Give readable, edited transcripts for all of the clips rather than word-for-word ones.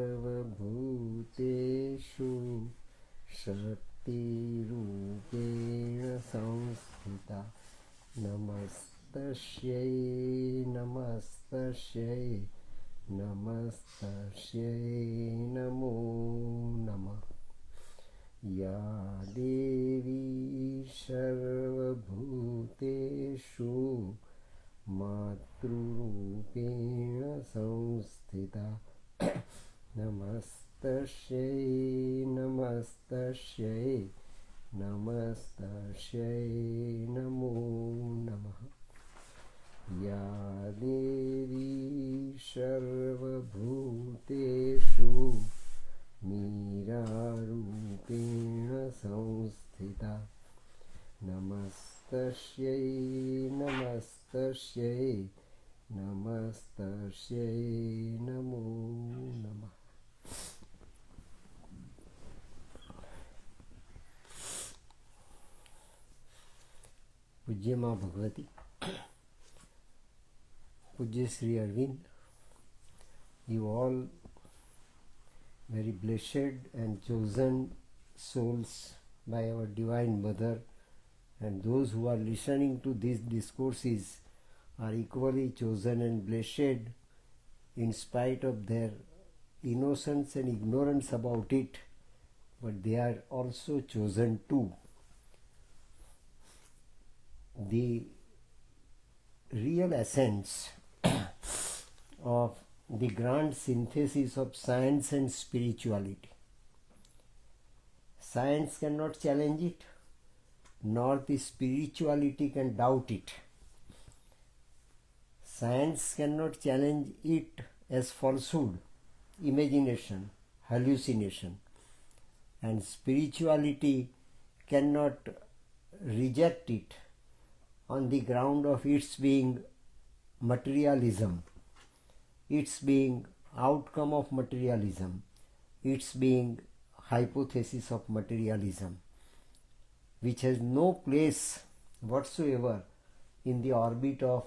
सर्वभूतेषु शक्तिरूपेण संस्थिता नमस्तस्यै नमस्तस्यै नमस्तस्यै नमो नमः। या देवी सर्वभूतेषु मातृरूपेण संस्थिता नमस्तस्यै नमस्तस्यै नमस्तस्यै नमो नमः। या देवी सर्वभूतेषु मीरारूपेण संस्थिता नमस्तस्यै नमस्तस्यै नमस्तस्यै नमो नमः। पूज्य माँ भगवती, पूज्य Shri Arvind, you all very blessed and chosen souls by our Divine Mother, and those who are listening to these discourses are equally chosen and blessed in spite of their innocence and ignorance about it, but they are also chosen too. The real essence of the grand synthesis of science and spirituality. Science cannot challenge it, nor the spirituality can doubt it. Science cannot challenge it as falsehood, imagination, hallucination, and spirituality cannot reject it on the ground of its being materialism, its being outcome of materialism, its being hypothesis of materialism, which has no place whatsoever in the orbit of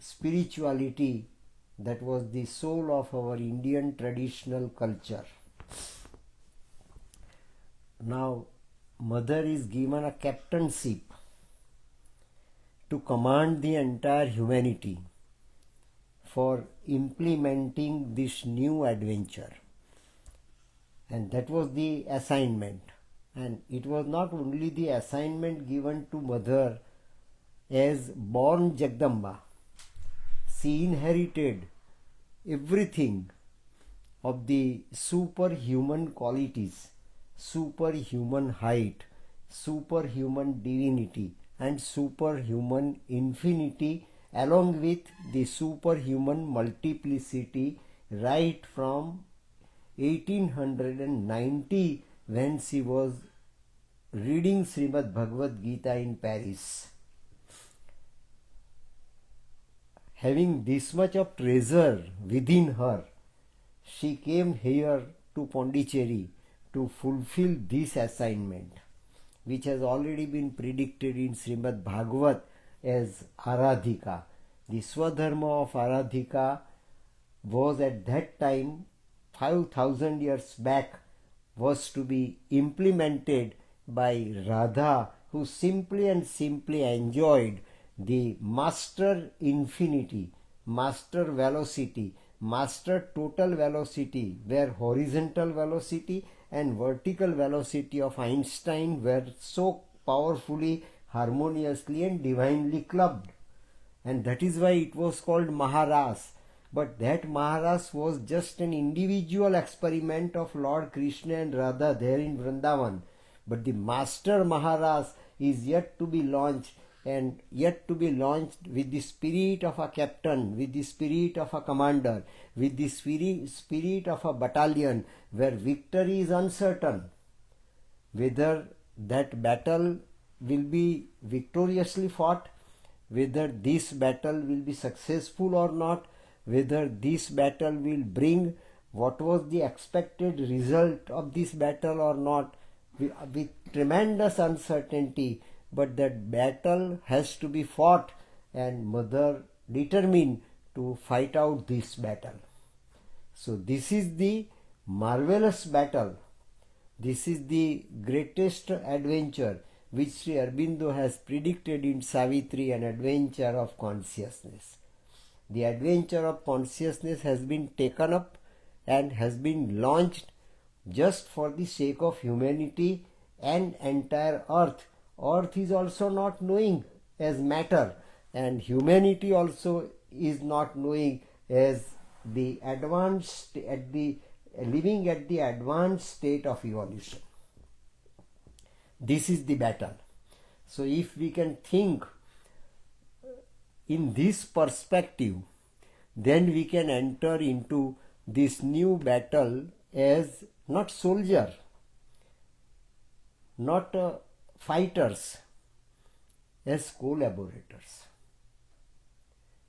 spirituality that was the soul of our Indian traditional culture. Now, Mother is given a captainship to command the entire humanity for implementing this new adventure. And that was the assignment. And it was not only the assignment given to Mother as born Jagdamba. She inherited everything of the superhuman qualities, superhuman height, superhuman divinity, and superhuman infinity, along with the superhuman multiplicity, right from 1890 when she was reading Srimad Bhagavad Gita in Paris. Having this much of treasure within her, she came here to Pondicherry to fulfill this assignment, which has already been predicted in Srimad Bhagavat as Aradhika. The Swadharma of Aradhika was at that time, 5,000 years back, was to be implemented by Radha, who simply enjoyed the master infinity, master velocity, master total velocity, where horizontal velocity and vertical velocity of Einstein were so powerfully, harmoniously and divinely clubbed. And that is why it was called Maharas. But that Maharas was just an individual experiment of Lord Krishna and Radha there in Vrindavan. But the master Maharas is yet to be launched, and yet to be launched with the spirit of a captain, with the spirit of a commander, with the spirit of a battalion, where victory is uncertain. Whether that battle will be victoriously fought, whether this battle will be successful or not, whether this battle will bring what was the expected result of this battle or not, with tremendous uncertainty. But that battle has to be fought, and Mother determined to fight out this battle. So this is the marvelous battle. This is the greatest adventure which Sri Aurobindo has predicted in Savitri, an adventure of consciousness. The adventure of consciousness has been taken up and has been launched just for the sake of humanity and entire earth. Earth is also not knowing as matter, and humanity also is not knowing as the advanced living at the advanced state of evolution. This is the battle. So if we can think in this perspective, then we can enter into this new battle as not soldier, not fighters, as collaborators.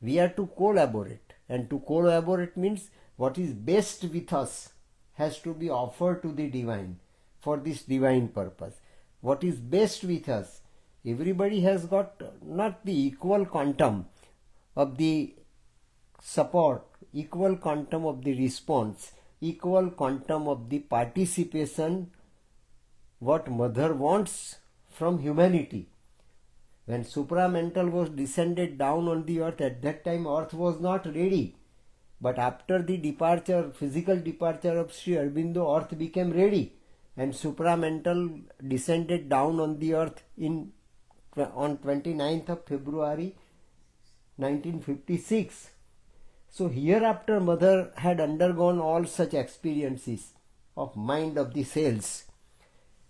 We are to collaborate, and to collaborate means what is best with us has to be offered to the divine for this divine purpose. What is best with us? Everybody has got not the equal quantum of the support, equal quantum of the response, equal quantum of the participation what Mother wants from humanity. When supramental was descended down on the earth, at that time earth was not ready. But after the departure, physical departure of Sri Aurobindo, earth became ready, and supramental descended down on the earth on 29th of February 1956. So hereafter Mother had undergone all such experiences of mind of the cells.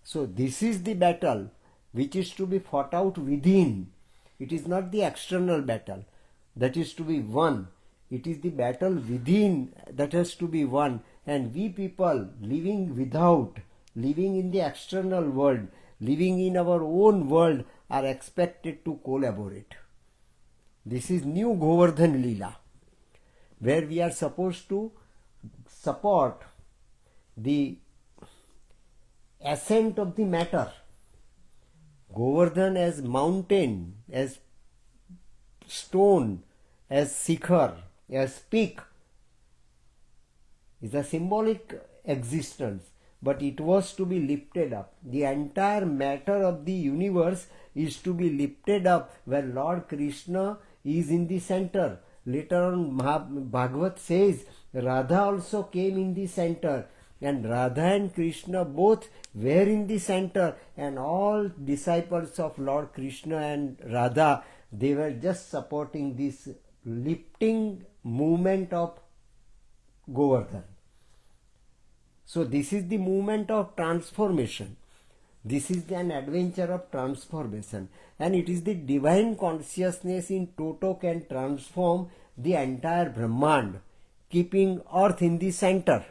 So this is the battle which is to be fought out within. It is not the external battle that is to be won. It is the battle within that has to be won. And we people living without, living in the external world, living in our own world, are expected to collaborate. This is new Govardhan Leela, where we are supposed to support the ascent of the matter. Govardhan as mountain, as stone, as shikhar, as peak, is a symbolic existence, but it was to be lifted up. The entire matter of the universe is to be lifted up, where Lord Krishna is in the center. Later on, Bhagavad says Radha also came in the center, and Radha and Krishna both were in the center, and all disciples of Lord Krishna and Radha, they were just supporting this lifting movement of Govardhan. So this is the movement of transformation. This is an adventure of transformation, and it is the divine consciousness in toto can transform the entire Brahmand, keeping earth in the center.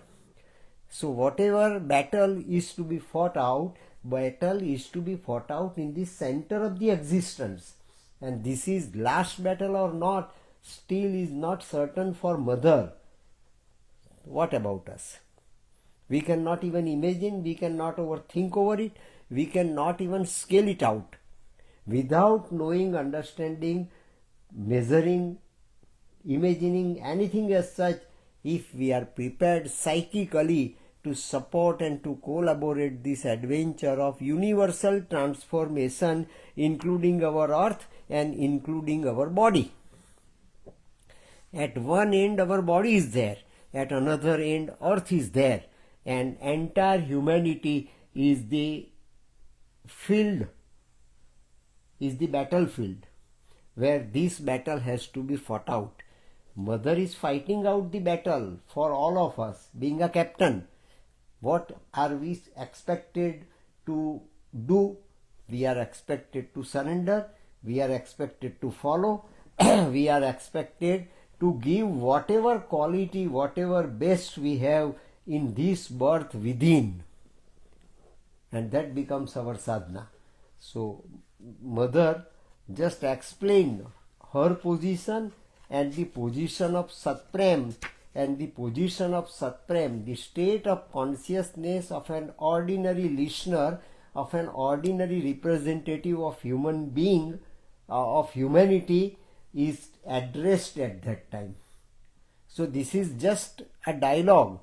So whatever battle is to be fought out, battle is to be fought out in the center of the existence. And this is last battle or not, still is not certain for Mother. What about us? We cannot even imagine, we cannot overthink over it, we cannot even scale it out. Without knowing, understanding, measuring, imagining anything as such, if we are prepared psychically to support and to collaborate this adventure of universal transformation, including our earth and including our body. At one end our body is there, at another end earth is there, and entire humanity is the field, is the battlefield where this battle has to be fought out. Mother is fighting out the battle for all of us, being a captain. What are we expected to do? We are expected to surrender, we are expected to follow, we are expected to give whatever quality, whatever best we have in this birth within, and that becomes our sadhana. So Mother just explained her position and the position of Satprem, and the position of Satprem, the state of consciousness of an ordinary listener, of an ordinary representative of human being, of humanity, is addressed at that time. So this is just a dialogue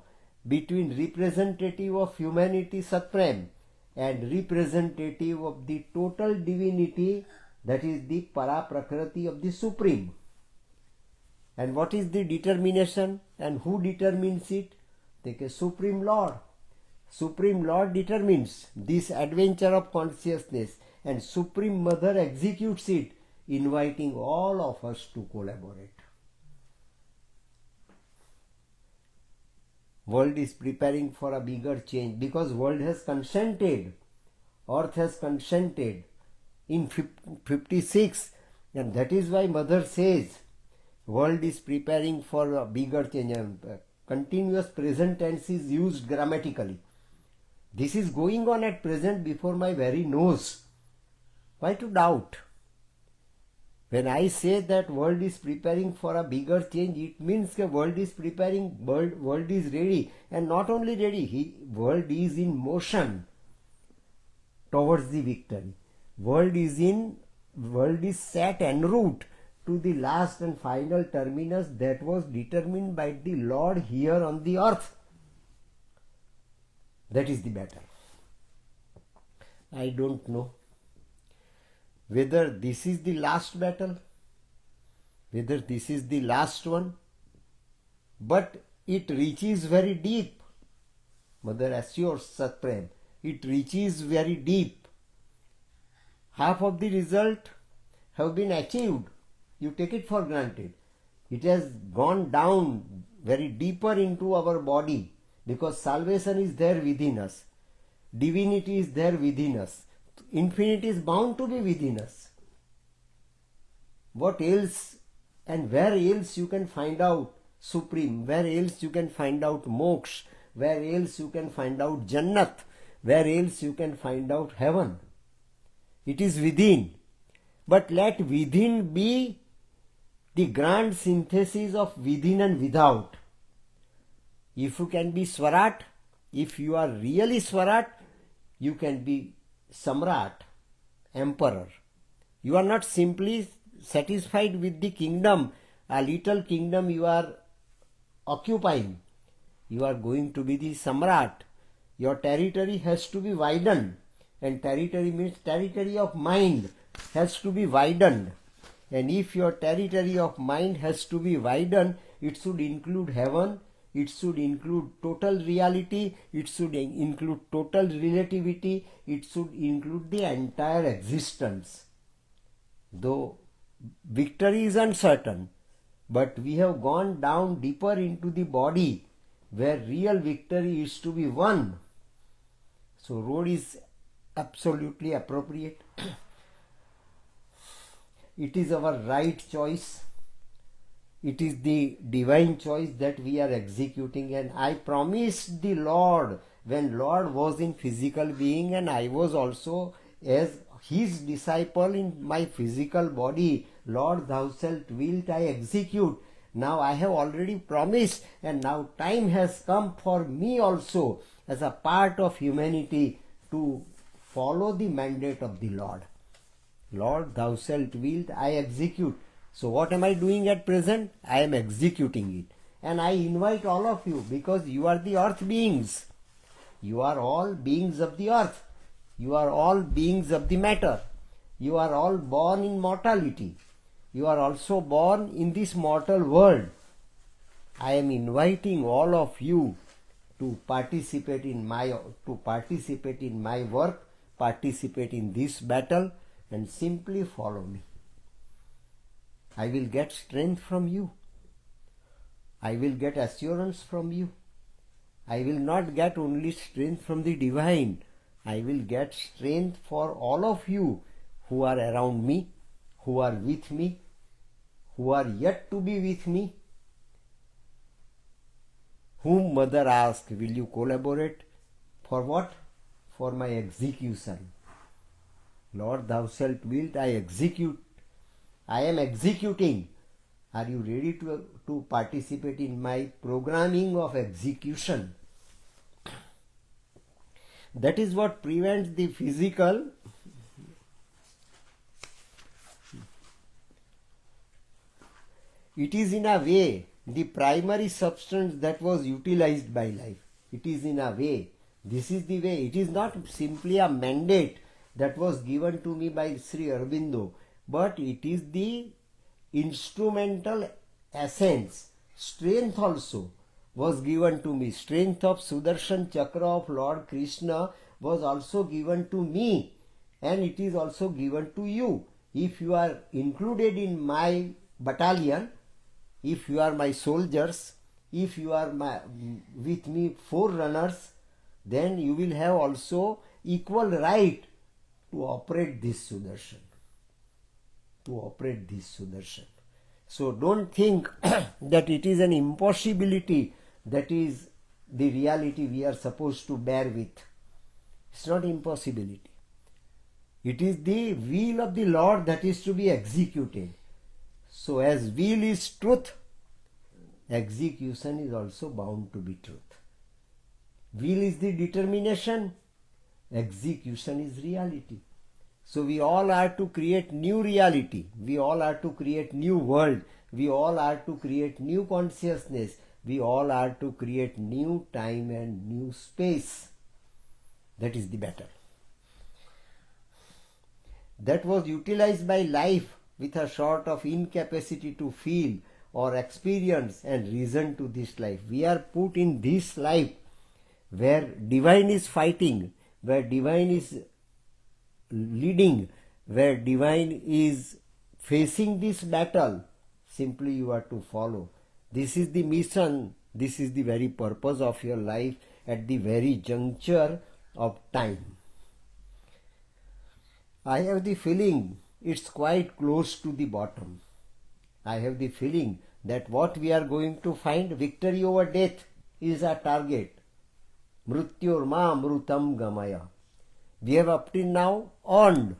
between representative of humanity Satprem and representative of the total divinity, that is the para prakriti of the Supreme. And what is the determination and who determines it? The Supreme Lord. Supreme Lord determines this adventure of consciousness, and Supreme Mother executes it, inviting all of us to collaborate. World is preparing for a bigger change because world has consented, earth has consented in 56, and that is why Mother says world is preparing for a bigger change. Continuous present tense is used grammatically. This is going on at present before my very nose. Why to doubt? When I say that world is preparing for a bigger change, it means the world is preparing, world is ready, and not only ready, world is in motion towards the victory. World is set en route to the last and final terminus that was determined by the Lord here on the earth. That is the battle. I don't know whether this is the last battle, whether this is the last one, but it reaches very deep. Mother assures Satprem, it reaches very deep. Half of the result have been achieved. You take it for granted. It has gone down very deeper into our body because salvation is there within us. Divinity is there within us. Infinity is bound to be within us. What else and where else you can find out Supreme? Where else you can find out Moksha? Where else you can find out Jannat? Where else you can find out heaven? It is within. But let within be the grand synthesis of within and without. If you can be Swarat, if you are really Swarat, you can be Samrat, Emperor. You are not simply satisfied with the kingdom, a little kingdom you are occupying. You are going to be the Samrat. Your territory has to be widened, and territory means territory of mind has to be widened. And if your territory of mind has to be widened, it should include heaven, it should include total reality, it should include total relativity, it should include the entire existence. Though victory is uncertain, but we have gone down deeper into the body where real victory is to be won. So road is absolutely appropriate. It is our right choice. It is the divine choice that we are executing, and I promised the Lord when Lord was in physical being and I was also as his disciple in my physical body. Lord, thou shalt wilt I execute. Now I have already promised, and now time has come for me also as a part of humanity to follow the mandate of the Lord. Lord, thou shalt wilt I execute. So what am I doing at present? I am executing it. And I invite all of you, because you are the earth beings. You are all beings of the earth. You are all beings of the matter. You are all born in mortality. You are also born in this mortal world. I am inviting all of you to participate in my work, participate in this battle, and simply follow me. I will get strength from you. I will get assurance from you. I will not get only strength from the divine. I will get strength for all of you who are around me, who are with me, who are yet to be with me, whom Mother asked, will you collaborate? For what? For my execution. Lord, thou shalt wilt I execute. I am executing. Are you ready to participate in my programming of execution? That is what prevents the physical It is in a way the primary substance that was utilized by life. It is in a way. This is the way. It is not simply a mandate that was given to me by Sri Aurobindo, but it is the instrumental essence. Strength also was given to me. Strength of Sudarshan Chakra of Lord Krishna was also given to me, and it is also given to you. If you are included in my battalion, if you are my soldiers, if you are with me forerunners, then you will have also equal right to operate this Sudarshan. So don't think that it is an impossibility that is the reality we are supposed to bear with. It's not impossibility. It is the will of the Lord that is to be executed. So as will is truth, execution is also bound to be truth. Will is the determination, execution is reality. So we all are to create new reality. We all are to create new world. We all are to create new consciousness. We all are to create new time and new space. That is the battle. That was utilized by life with a sort of incapacity to feel or experience and reason to this life. We are put in this life where divine is fighting, where divine is leading, where divine is facing this battle. Simply you are to follow. This is the mission. This is the very purpose of your life at the very juncture of time. I have the feeling it's quite close to the bottom. I have the feeling that what we are going to find, victory over death, is our target. Mrityor ma mrutam gamaya. We have up till now earned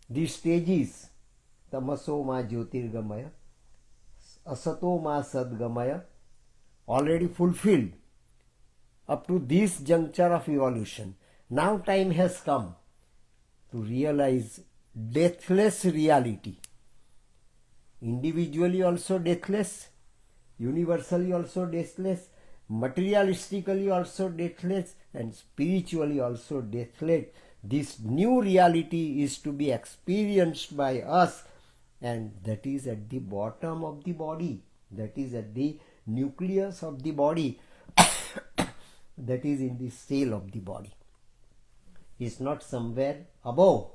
the stages. Tamaso ma jyotirgamaya, asato ma sadgamaya, already fulfilled up to this juncture of evolution. Now time has come to realize deathless reality. Individually also deathless, universally also deathless, materialistically also deathless, and spiritually also deathless. This new reality is to be experienced by us, and that is at the bottom of the body, that is at the nucleus of the body, that is in the cell of the body. It's not somewhere above,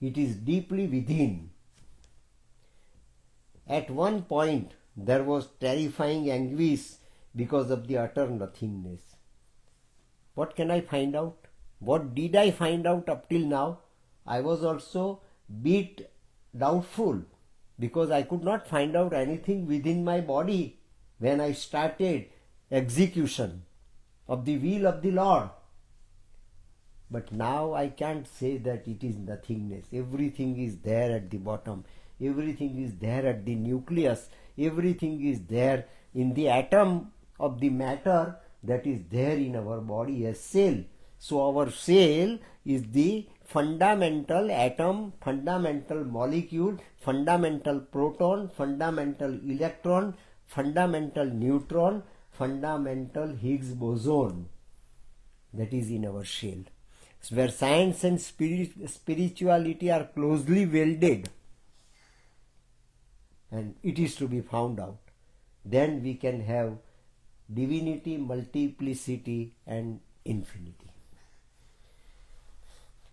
it is deeply within. At one point there was terrifying anguish because of the utter nothingness. What can I find out? What did I find out up till now? I was also bit doubtful because I could not find out anything within my body when I started execution of the will of the Lord. But now I can't say that it is nothingness. Everything is there at the bottom. Everything is there at the nucleus. Everything is there in the atom of the matter that is there in our body as cell. So our cell is the fundamental atom, fundamental molecule, fundamental proton, fundamental electron, fundamental neutron, fundamental Higgs boson that is in our shell. So where science and spirituality are closely welded, and it is to be found out, then we can have divinity, multiplicity and infinity.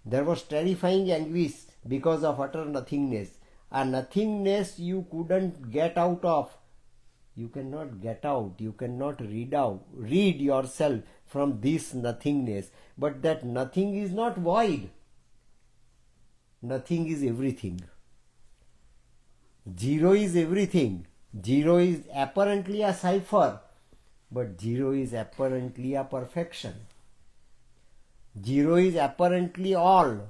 There was terrifying anguish because of utter nothingness. A nothingness you couldn't get out of. You cannot get out, you cannot read yourself from this nothingness. But that nothing is not void. Nothing is everything. Zero is everything. Zero is apparently a cipher, but zero is apparently a perfection. Zero is apparently all.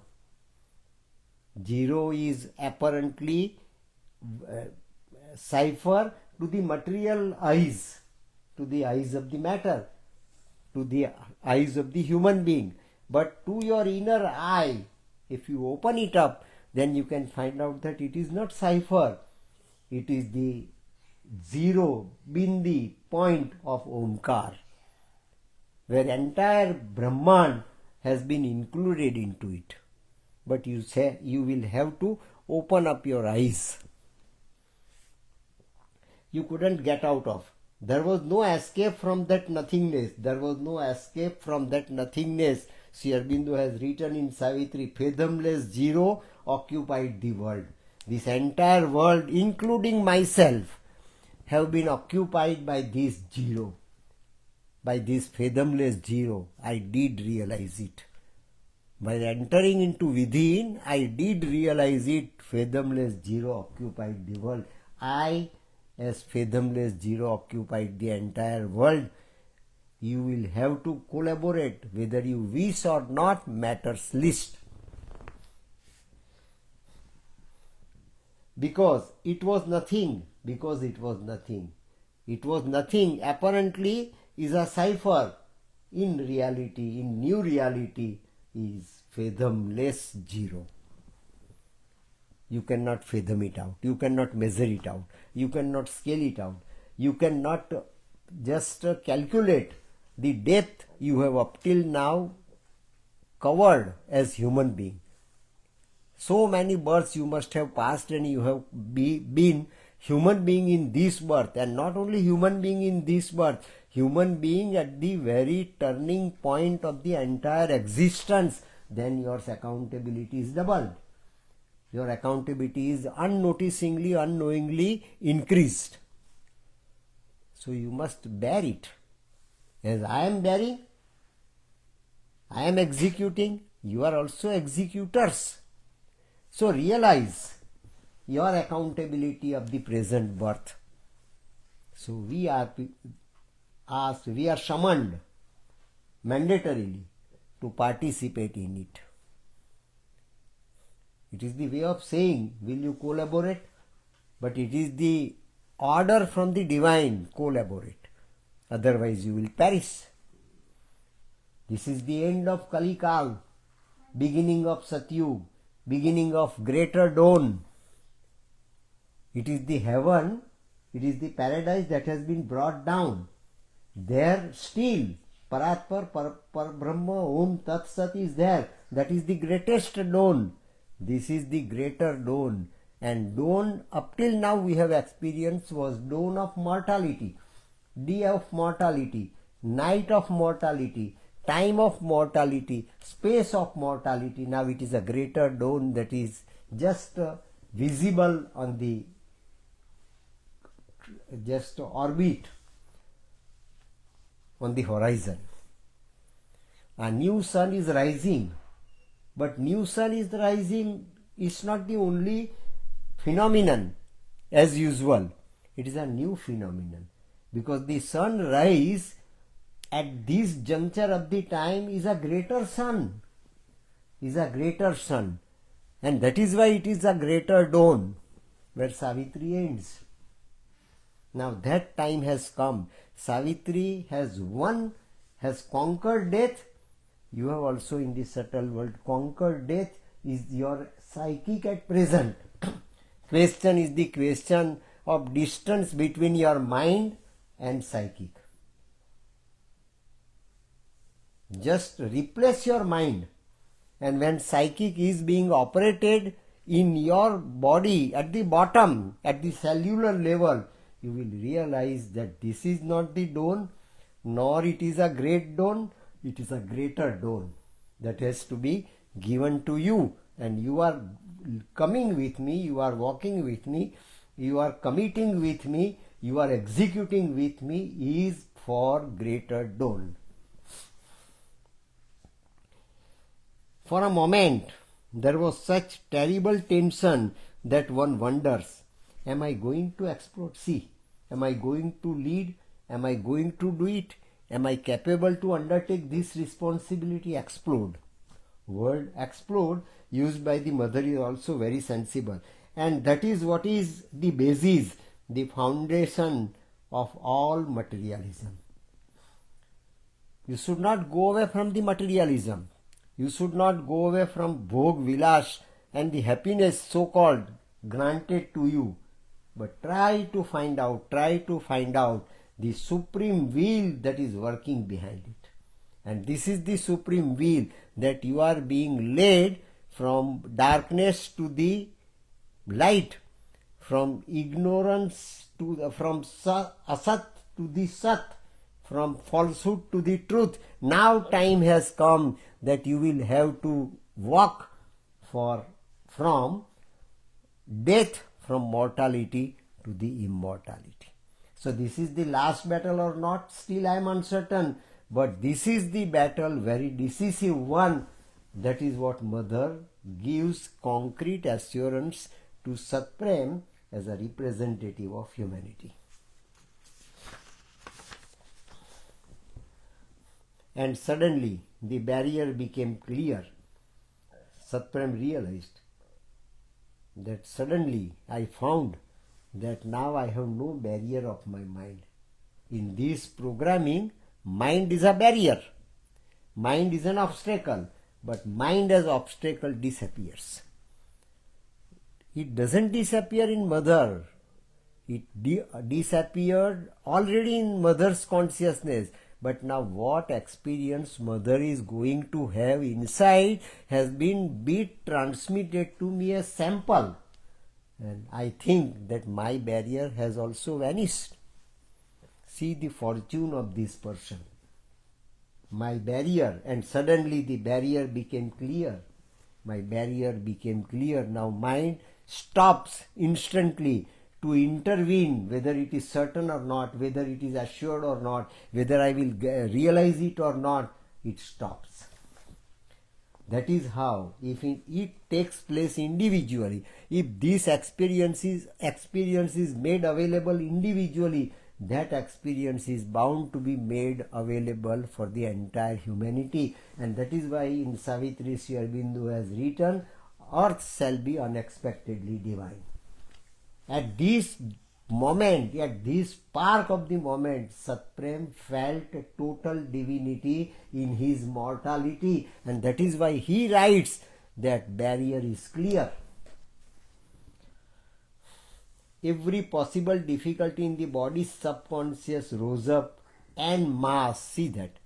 Zero is apparently cipher to the material eyes, to the eyes of the matter, to the eyes of the human being. But to your inner eye, if you open it up, then you can find out that it is not cipher. It is the zero, bindi, point of Omkar, where entire Brahman has been included into it. But you say you will have to open up your eyes. You couldn't get out of. There was no escape from that nothingness. There was no escape from that nothingness. Sri Aurobindo has written in Savitri, fathomless zero occupied the world. This entire world, including myself, have been occupied by this zero. By this fathomless zero, I did realize it. By entering into within, I did realize it. Fathomless zero occupied the world. I, as fathomless zero, occupied the entire world. You will have to collaborate, whether you wish or not, matters least. Because it was nothing. Because it was nothing. It was nothing apparently is a cipher. In reality, in new reality, is fathomless zero. You cannot fathom it out. You cannot measure it out. You cannot scale it out. You cannot just calculate the depth you have up till now covered as human being. So many births you must have passed, and you have been human being in this birth, and not only human being in this birth, human being at the very turning point of the entire existence. Then your accountability is doubled. Your accountability is unnoticingly, unknowingly increased. So you must bear it. As I am bearing, I am executing, you are also executors. So realize your accountability of the present birth. So we are asked, we are summoned mandatorily to participate in it. It is the way of saying, will you collaborate? But it is the order from the divine, collaborate. Otherwise you will perish. This is the end of Kali Kal, beginning of Satyug, beginning of greater dawn. It is the heaven, it is the paradise that has been brought down. There still, Paratpar, Parbrahma, Om Tat Sat is there. That is the greatest dawn. This is the greater dawn. And dawn, up till now we have experienced, was dawn of mortality, day of mortality, night of mortality, time of mortality, space of mortality. Now it is a greater dawn that is just visible on the just orbit on the horizon. A new sun is rising, but new sun is rising is not the only phenomenon as usual. It is a new phenomenon, because the sunrise at this juncture of the time is a greater sun, and that is why it is a greater dawn where Savitri ends. Now that time has come. Savitri has won, has conquered death. You have also in the subtle world conquered death. Is your psychic at present. Question is the question of distance between your mind and psychic. Just replace your mind, and when psychic is being operated in your body at the bottom, at the cellular level, you will realize that this is not the dawn, nor it is a great dawn, it is a greater dawn that has to be given to you. And you are coming with me, you are walking with me, you are committing with me, you are executing with me, is for greater dawn. For a moment, there was such terrible tension that one wonders, am I going to explode? See, am I going to lead? Am I going to do it? Am I capable to undertake this responsibility? Explode. Word explode used by the mother is also very sensible. And that is what is the basis, the foundation of all materialism. You should not go away from the materialism. You should not go away from Bhog Vilas and the happiness so-called granted to you. but try to find out the supreme will that is working behind it. And this is the supreme will, that you are being led from darkness to the light, from ignorance to from asat to the sat, from falsehood to the truth. Now time has come that you will have to walk from death, from mortality to the immortality. So this is the last battle or not, still I am uncertain, but this is the battle, very decisive one. That is what Mother gives concrete assurance to Satprem as a representative of humanity. And suddenly the barrier became clear. Satprem realized that suddenly I found that now I have no barrier of my mind. In this programming, mind is a barrier. Mind is an obstacle, but mind as obstacle disappears. It doesn't disappear in Mother. It disappeared already in Mother's consciousness. But now what experience Mother is going to have inside has been transmitted to me as sample. And I think that my barrier has also vanished. See the fortune of this person. My barrier, and suddenly the barrier became clear. My barrier became clear. Now mind stops instantly to intervene, whether it is certain or not, whether it is assured or not, whether I will realize it or not, it stops. That is how, if it takes place individually, if this experience is made available individually, that experience is bound to be made available for the entire humanity. And that is why in Savitri Sri Aurobindo has written, earth shall be unexpectedly divine. At this moment, at this spark of the moment, Satprem felt a total divinity in his mortality, and that is why he writes that barrier is clear. Every possible difficulty in the body's subconscious rose up en masse. See that.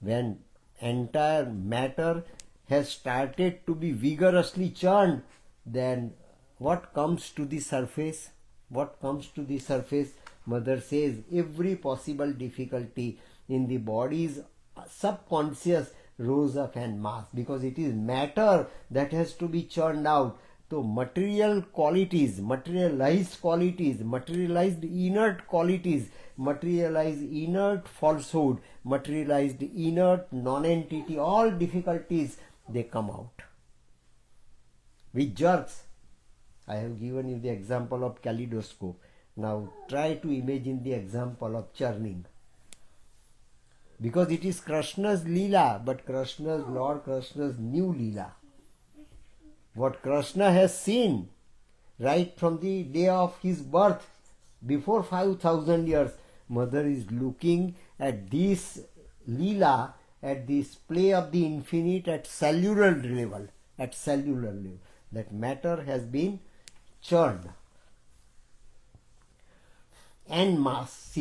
When entire matter has started to be vigorously churned, then what comes to the surface? What comes to the surface? Mother says every possible difficulty in the body's subconscious rose up en masse, because it is matter that has to be churned out. So material qualities, materialized qualities, materialized inert qualities, materialized inert falsehood, materialized inert non-entity, all difficulties, they come out with jerks. I have given you the example of kaleidoscope. Now try to imagine the example of churning. Because it is Krishna's Leela, but Lord Krishna's new Leela. What Krishna has seen right from the day of his birth, before 5,000 years, Mother is looking at this Leela, at this play of the infinite at cellular level. That matter has been churned en masse,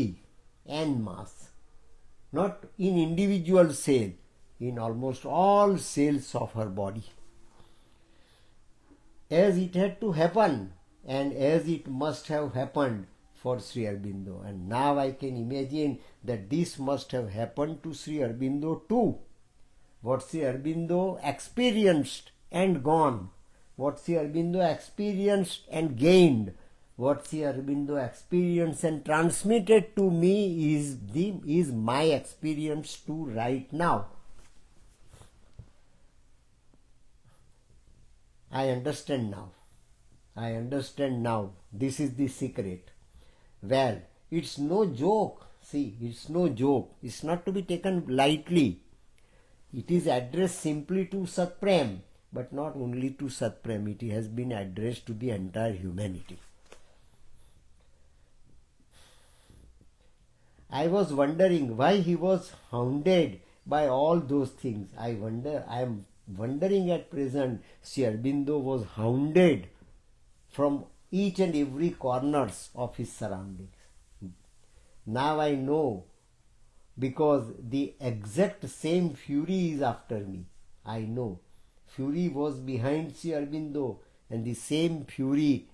not in individual cell, in almost all cells of her body, as it had to happen and as it must have happened for Sri Aurobindo. And now I can imagine that this must have happened to Sri Aurobindo too. What Sri Aurobindo experienced and gone, what Sri Aurobindo experienced and gained, what Sri Aurobindo experienced and transmitted to me is my experience too right now. I understand now. This is the secret. Well, it's no joke. See, it's no joke. It's not to be taken lightly. It is addressed simply to Satprem, but not only to Satprem. It has been addressed to the entire humanity. I was wondering why he was hounded by all those things. I am wondering at present, Sri Aurobindo was hounded from each and every corners of his surroundings. Now I know, because the exact same fury is after me. I know. Fury was behind Sri Aurobindo, and the same fury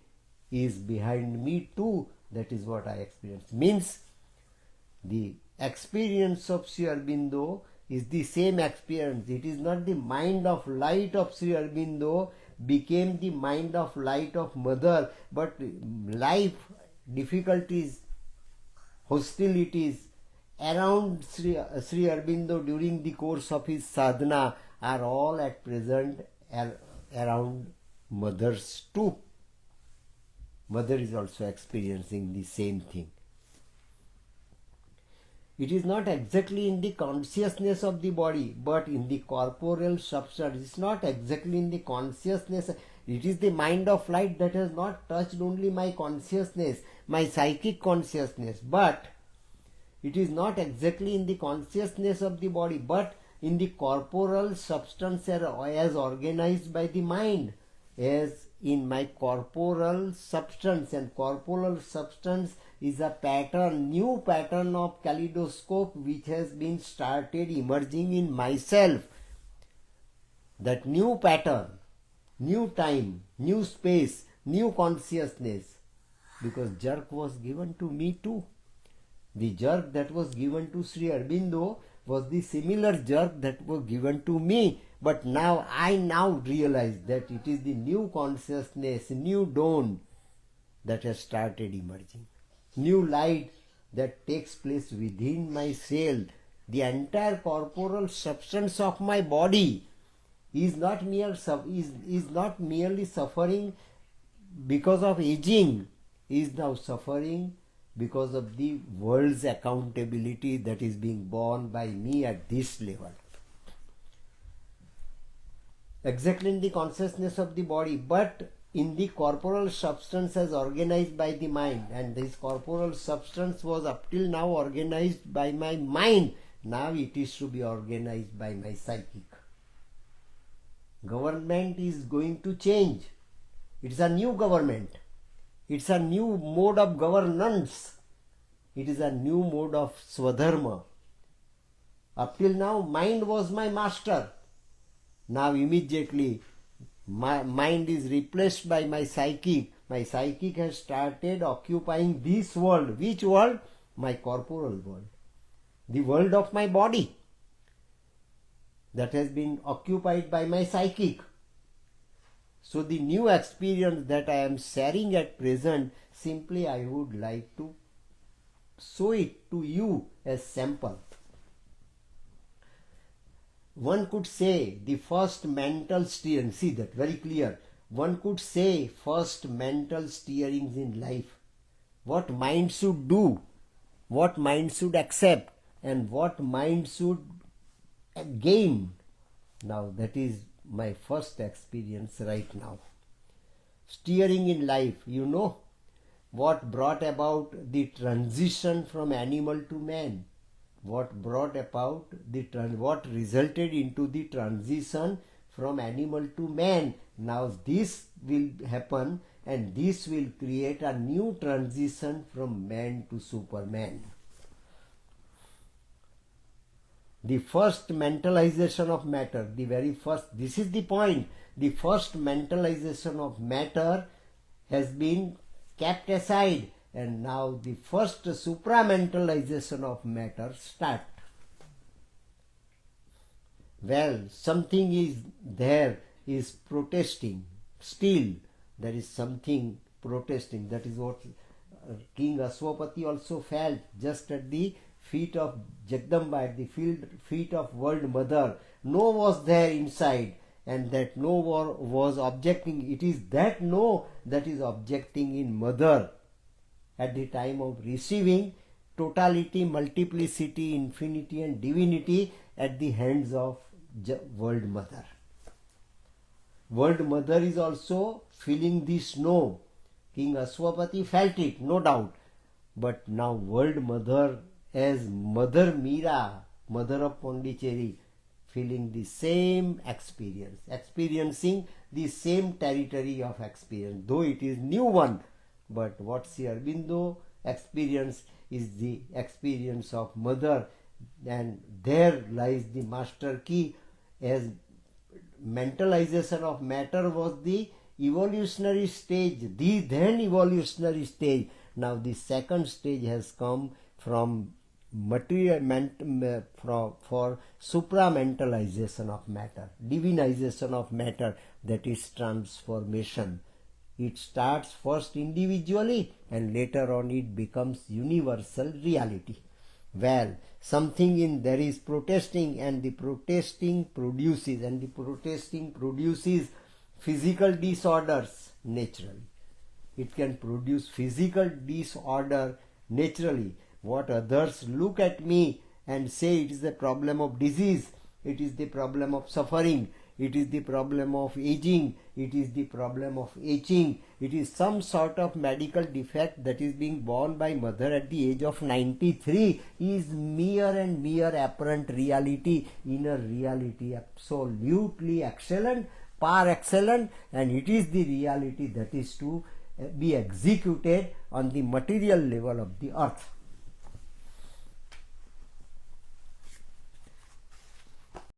is behind me too. That is what I experienced. Means the experience of Sri Aurobindo is the same experience. It is not the mind of light of Sri Aurobindo became the mind of light of mother, but life, difficulties, hostilities around Sri Aurobindo during the course of his sadhana are all at present around mothers too. Mother is also experiencing the same thing. It is not exactly in the consciousness of the body, but in the corporeal substance. It is not exactly in the consciousness. It is the mind of light that has not touched only my consciousness, my psychic consciousness, but it is not exactly in the consciousness of the body, but in the corporal substance as organized by the mind, as in my corporal substance. And corporal substance is a pattern, new pattern of kaleidoscope which has been started emerging in myself. That new pattern, new time, new space, new consciousness, because jerk was given to me too. The jerk that was given to Sri Aurobindo was the similar jerk that was given to me. But now I realize that it is the new consciousness, new dawn that has started emerging. New light that takes place within my cell. The entire corporal substance of my body is not merely suffering because of aging, is now suffering because of the world's accountability that is being borne by me at this level. Exactly in the consciousness of the body, but in the corporal substance as organized by the mind. And this corporal substance was up till now organized by my mind. Now it is to be organized by my psychic. Government is going to change. It's a new government. It's a new mode of governance. It is a new mode of swadharma. Up till now, mind was my master. Now immediately, my mind is replaced by my psychic. My psychic has started occupying this world. Which world? My corporal world. The world of my body. That has been occupied by my psychic. So the new experience that I am sharing at present, simply I would like to show it to you as sample. One could say the first mental steering, see that very clear. One could say first mental steerings in life. What mind should do, what mind should accept, and what mind should gain. Now that is my first experience right now. Steering in life, you know what brought about the transition from animal to man. What brought about what resulted into the transition from animal to man. Now this will happen, and this will create a new transition from man to Superman. The first mentalization of matter, the very first, this is the point, the first mentalization of matter has been kept aside, and now the first supramentalization of matter start. Well, something is there, is protesting, still there is something protesting. That is what King Ashwapati also felt just at the feet of Jagdamba, at the feet of World Mother. No was there inside, and that no was objecting. It is that no that is objecting in Mother at the time of receiving totality, multiplicity, infinity and divinity at the hands of World Mother. World Mother is also feeling this no. King Ashwapati felt it, no doubt. But now World Mother as Mother Meera, Mother of Pondicherry, feeling the same experience, experiencing the same territory of experience, though it is new one. But what Sri Aurobindo experience is the experience of mother, and there lies the master key. As mentalization of matter was the evolutionary stage, the then evolutionary stage, now the second stage has come from material for supramentalization of matter, divinization of matter, that is transformation. It starts first individually and later on it becomes universal reality. Well, something in there is protesting, and the protesting produces physical disorders naturally. It can produce physical disorder naturally. What others look at me and say it is the problem of disease, it is the problem of suffering, it is the problem of aging, it is the problem of aging, it is some sort of medical defect that is being borne by mother at the age of 93, is mere and mere apparent reality, inner reality, absolutely excellent, par excellent, and it is the reality that is to be executed on the material level of the earth.